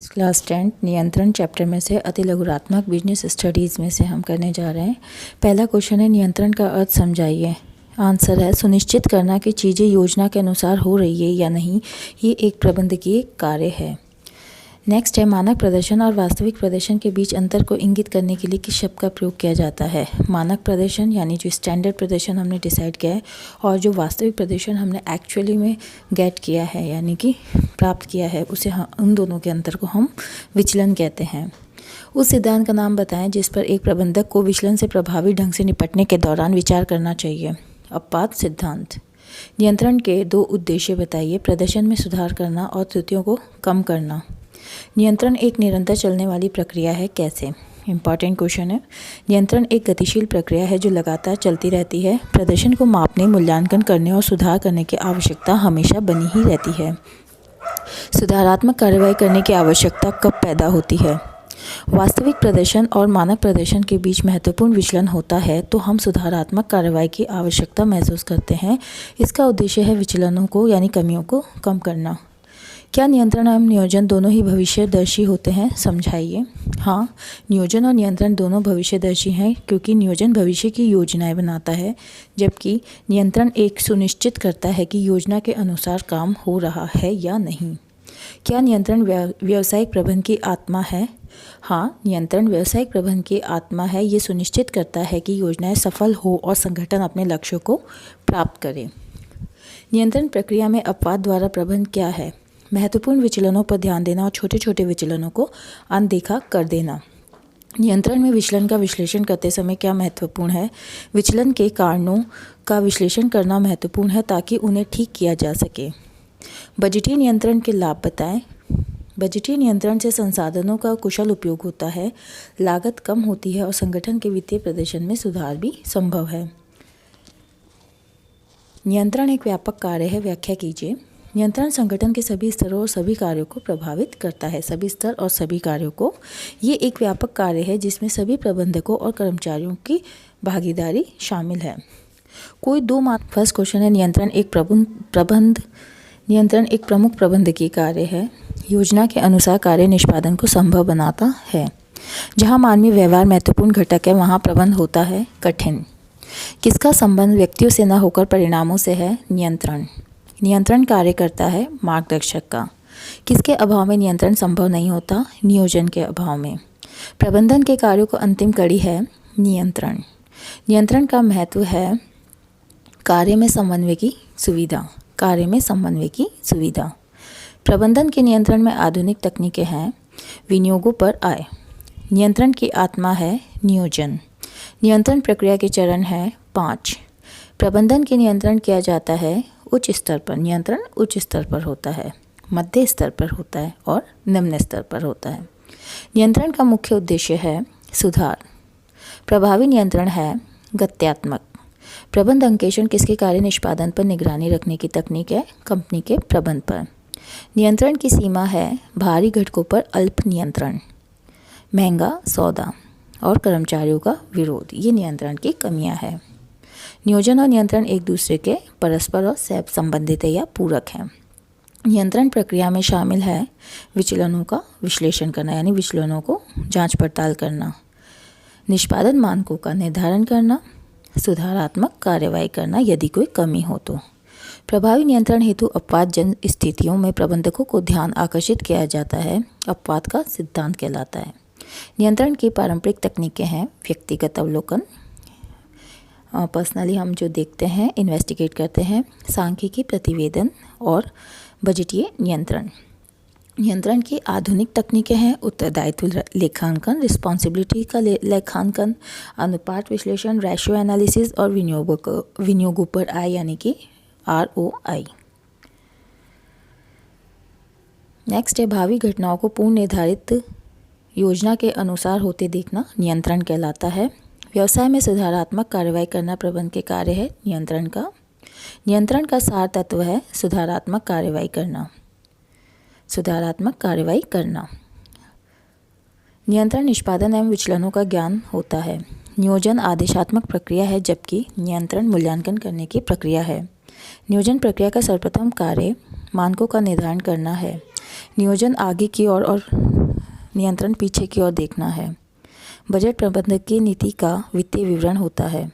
Class 10 नियंत्रण chapter में से अति लघुरात्मक बिजनेस स्टडीज़ में से हम करने जा रहे हैं। पहला क्वेश्चन है नियंत्रण का अर्थ समझाइए। आंसर है सुनिश्चित करना कि चीज़ें योजना के अनुसार हो रही है या नहीं, ये एक प्रबंधकीय कार्य है। नेक्स्ट है मानक प्रदर्शन और वास्तविक प्रदर्शन के बीच अंतर को इंगित करने के लिए किस शब्द का प्रयोग किया जाता है। मानक प्रदर्शन यानी जो स्टैंडर्ड प्रदर्शन हमने डिसाइड किया है और जो वास्तविक प्रदर्शन हमने एक्चुअली में गेट किया है यानी कि प्राप्त किया है, उसे उन दोनों के अंतर को हम विचलन कहते हैं। उस सिद्धांत का नाम बताएं जिस पर एक प्रबंधक को विचलन से प्रभावी ढंग से निपटने के दौरान विचार करना चाहिए। अपवाद सिद्धांत। नियंत्रण के दो उद्देश्य बताइए। प्रदर्शन में सुधार करना और त्रुटियों को कम करना। नियंत्रण एक निरंतर चलने वाली प्रक्रिया है, कैसे? इंपॉर्टेंट क्वेश्चन है। नियंत्रण एक गतिशील प्रक्रिया है जो लगातार चलती रहती है। प्रदर्शन को मापने, मूल्यांकन करने और सुधार करने की आवश्यकता हमेशा बनी ही रहती है। सुधारात्मक कार्रवाई करने की आवश्यकता कब पैदा होती है? वास्तविक प्रदर्शन और मानक प्रदर्शन के बीच महत्वपूर्ण विचलन होता है तो हम सुधारात्मक कार्रवाई की आवश्यकता महसूस करते हैं। इसका उद्देश्य है विचलनों को यानी कमियों को कम करना। क्या नियंत्रण एवं नियोजन दोनों ही भविष्यदर्शी होते हैं? समझाइए। हाँ, नियोजन और नियंत्रण दोनों भविष्यदर्शी हैं क्योंकि नियोजन भविष्य की योजनाएं बनाता है जबकि नियंत्रण एक सुनिश्चित करता है कि योजना के अनुसार काम हो रहा है या नहीं। क्या नियंत्रण व्यावसायिक प्रबंधन की आत्मा है? हाँ, नियंत्रण व्यावसायिक प्रबंधन की आत्मा है। ये सुनिश्चित करता है कि योजनाएं सफल हो और संगठन अपने लक्ष्यों को प्राप्त करे। नियंत्रण प्रक्रिया में अपवाद द्वारा प्रबंधन क्या है? महत्वपूर्ण विचलनों पर ध्यान देना और छोटे छोटे विचलनों को अनदेखा कर देना। नियंत्रण में विचलन का विश्लेषण करते समय क्या महत्वपूर्ण है? विचलन के कारणों का विश्लेषण करना महत्वपूर्ण है ताकि उन्हें ठीक किया जा सके। बजटीय नियंत्रण के लाभ बताएं। बजटीय नियंत्रण से संसाधनों का कुशल उपयोग होता है, लागत कम होती है और संगठन के वित्तीय प्रदर्शन में सुधार भी संभव है। नियंत्रण एक व्यापक कार्य है, व्याख्या कीजिए। नियंत्रण संगठन के सभी स्तरों और सभी कार्यों को प्रभावित करता है। सभी स्तर और सभी कार्यों को, ये एक व्यापक कार्य है जिसमें सभी प्रबंधकों और कर्मचारियों की भागीदारी शामिल है। कोई दो फर्स्ट क्वेश्चन है नियंत्रण एक प्रमुख प्रबंधकीय कार्य है। योजना के अनुसार कार्य निष्पादन को संभव बनाता है। जहाँ मानवीय व्यवहार महत्वपूर्ण घटक है वहाँ प्रबंध होता है कठिन। किसका संबंध व्यक्तियों से न होकर परिणामों से है? नियंत्रण कार्य करता है मार्गदर्शक का। किसके अभाव में नियंत्रण संभव नहीं होता? नियोजन के अभाव में। प्रबंधन के कार्यों को अंतिम कड़ी है नियंत्रण। नियंत्रण का महत्व है कार्य में समन्वय की सुविधा। प्रबंधन के नियंत्रण में आधुनिक तकनीकें हैं। विनियोगों पर आए। नियंत्रण की आत्मा है नियोजन। नियंत्रण प्रक्रिया के चरण हैं 5। प्रबंधन के नियंत्रण किया जाता है उच्च स्तर पर। नियंत्रण उच्च स्तर पर होता है, मध्य स्तर पर होता है और निम्न स्तर पर होता है। नियंत्रण का मुख्य उद्देश्य है सुधार। प्रभावी नियंत्रण है गत्यात्मक। प्रबंध अंकेक्षण किसके कार्य निष्पादन पर निगरानी रखने की तकनीक है? कंपनी के प्रबंध पर। नियंत्रण की सीमा है भारी घटकों पर अल्प नियंत्रण, महंगा सौदा और कर्मचारियों का विरोध। ये नियंत्रण की कमियां हैं। नियोजन और नियंत्रण एक दूसरे के परस्पर और सह संबंधित या पूरक हैं। नियंत्रण प्रक्रिया में शामिल है विचलनों का विश्लेषण करना यानी विचलनों को जांच पड़ताल करना, निष्पादन मानकों का निर्धारण करना, सुधारात्मक कार्रवाई करना यदि कोई कमी हो तो। प्रभावी नियंत्रण हेतु अपवादजनक स्थितियों में प्रबंधकों को ध्यान आकर्षित किया जाता है। अपवाद का सिद्धांत कहलाता है। नियंत्रण की पारंपरिक तकनीकें हैं व्यक्तिगत अवलोकन, पर्सनली हम जो देखते हैं, इन्वेस्टिगेट करते हैं, सांख्यिकी प्रतिवेदन और बजटीय नियंत्रण। नियंत्रण की आधुनिक तकनीकें हैं उत्तरदायित्व लेखांकन, रिस्पॉन्सिबिलिटी का लेखांकन, अनुपात विश्लेषण, रेशियो एनालिसिस और विनियोगों पर आय यानी कि ROI। नेक्स्ट है भावी घटनाओं को पूर्व निर्धारित योजना के अनुसार होते देखना नियंत्रण कहलाता है। व्यवसाय में सुधारात्मक कार्रवाई करना प्रबंधन के कार्य है नियंत्रण का सार तत्व है सुधारात्मक कार्रवाई करना। नियंत्रण निष्पादन एवं विचलनों का ज्ञान होता है। नियोजन आदेशात्मक प्रक्रिया है जबकि नियंत्रण मूल्यांकन करने की प्रक्रिया है। नियोजन प्रक्रिया का सर्वप्रथम कार्य मानकों का निर्धारण करना है। नियोजन आगे की ओर और नियंत्रण पीछे की ओर देखना है। बजट प्रबंधक की नीति का वित्तीय विवरण होता है।